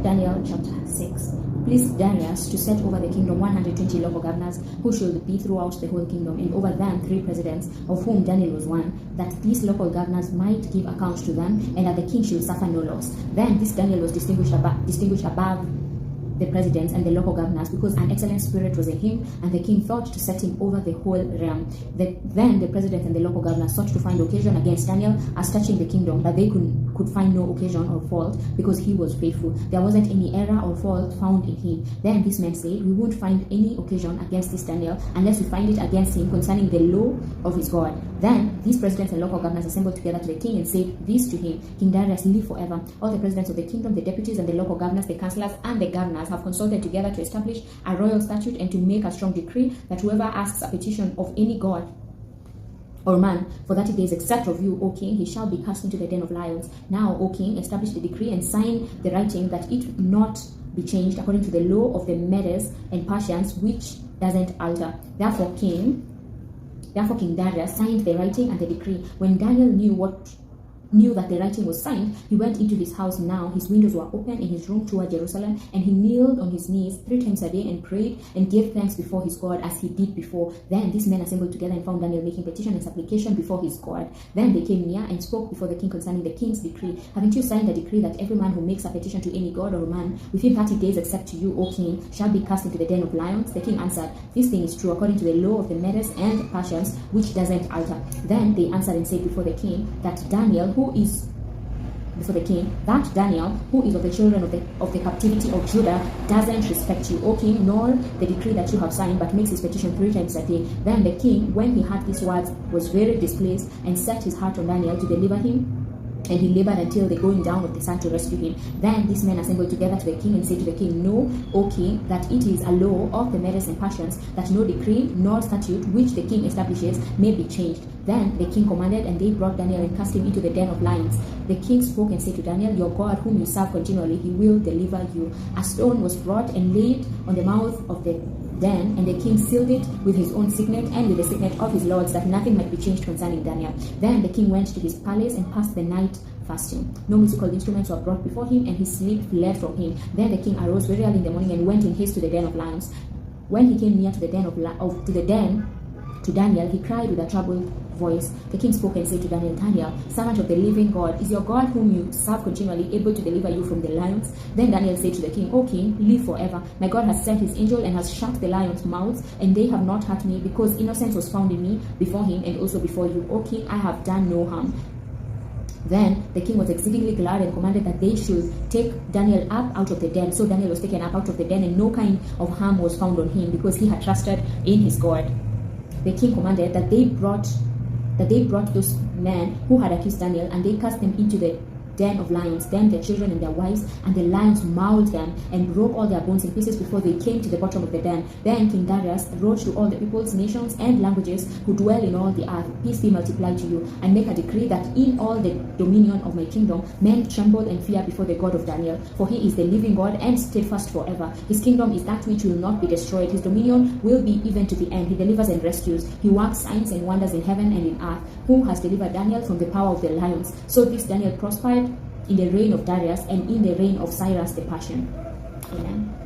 Daniel chapter 6. Pleased Darius to set over the kingdom 120 local governors, who should be throughout the whole kingdom, and over them 3 presidents, of whom Daniel was one, that these local governors might give account to them, and that the king should suffer no loss. Then this Daniel was distinguished above the presidents and the local governors, because an excellent spirit was in him, and the king thought to set him over the whole realm. Then the presidents and the local governors sought to find occasion against Daniel as touching the kingdom, but they could find no occasion or fault, because he was faithful. There wasn't any error or fault found in him. Then these men said, we won't find any occasion against this Daniel unless we find it against him concerning the law of his God. Then these presidents and local governors assembled together to the king and said this to him: King Darius, live forever. All the presidents of the kingdom, the deputies and the local governors, the councillors and the governors have consulted together to establish a royal statute and to make a strong decree that whoever asks a petition of any god or man for 30 days except of you, O king, he shall be cast into the den of lions. Now, O king, establish the decree and sign the writing, that it not be changed according to the law of the Medes and Persians, which doesn't alter. Therefore King Darius signed the writing and the decree. When Daniel knew that the writing was signed, he went into his house. Now his windows were open in his room toward Jerusalem, and he kneeled on his knees 3 times a day and prayed and gave thanks before his God as he did before. Then these men assembled together and found Daniel making petition and supplication before his God. Then they came near and spoke before the king concerning the king's decree. Haven't you signed a decree that every man who makes a petition to any god or man within 30 days except to you, O king, shall be cast into the den of lions? The king answered, this thing is true according to the law of the Medes and Persians, which doesn't alter. Then they answered and said before the king, that Daniel, who is of the children of the captivity of Judah, doesn't respect you, O king, nor the decree that you have signed, but makes his petition 3 times a day. Then the king, when he heard these words, was very displeased, and set his heart on Daniel to deliver him. And he labored until the going down of the sun to rescue him. Then these men assembled together to the king and said to the king, know, O king, that it is a law of the Medes and Persians, that no decree nor statute which the king establishes may be changed. Then the king commanded, and they brought Daniel and cast him into the den of lions. The king spoke and said to Daniel, your God, whom you serve continually, he will deliver you. A stone was brought and laid on the mouth of the den, and the king sealed it with his own signet and with the signet of his lords, that nothing might be changed concerning Daniel. Then the king went to his palace and passed the night fasting. No musical instruments were brought before him, and his sleep fled from him. Then the king arose very early in the morning and went in haste to the den of lions. When he came near to the den to Daniel, he cried with a troubled voice. The king spoke and said to Daniel, Daniel, servant of the living God, is your God whom you serve continually able to deliver you from the lions? Then Daniel said to the king, O king, live forever. My God has sent his angel and has shut the lions' mouths, and they have not hurt me, because innocence was found in me before him and also before you. O king, I have done no harm. Then the king was exceedingly glad and commanded that they should take Daniel up out of the den. So Daniel was taken up out of the den, and no kind of harm was found on him, because he had trusted in his God. The king commanded that they brought those men who had accused Daniel, and they cast them into the den of lions, them, their children and their wives, and the lions mauled them and broke all their bones in pieces before they came to the bottom of the den. Then King Darius wrote to all the peoples, nations, and languages who dwell in all the earth, peace be multiplied to you, and make a decree that in all the dominion of my kingdom men tremble and fear before the God of Daniel, for he is the living God and steadfast forever. His kingdom is that which will not be destroyed. His dominion will be even to the end. He delivers and rescues. He works signs and wonders in heaven and in earth, who has delivered Daniel from the power of the lions. So this Daniel prospered in the reign of Darius and in the reign of Cyrus the Persian. Amen.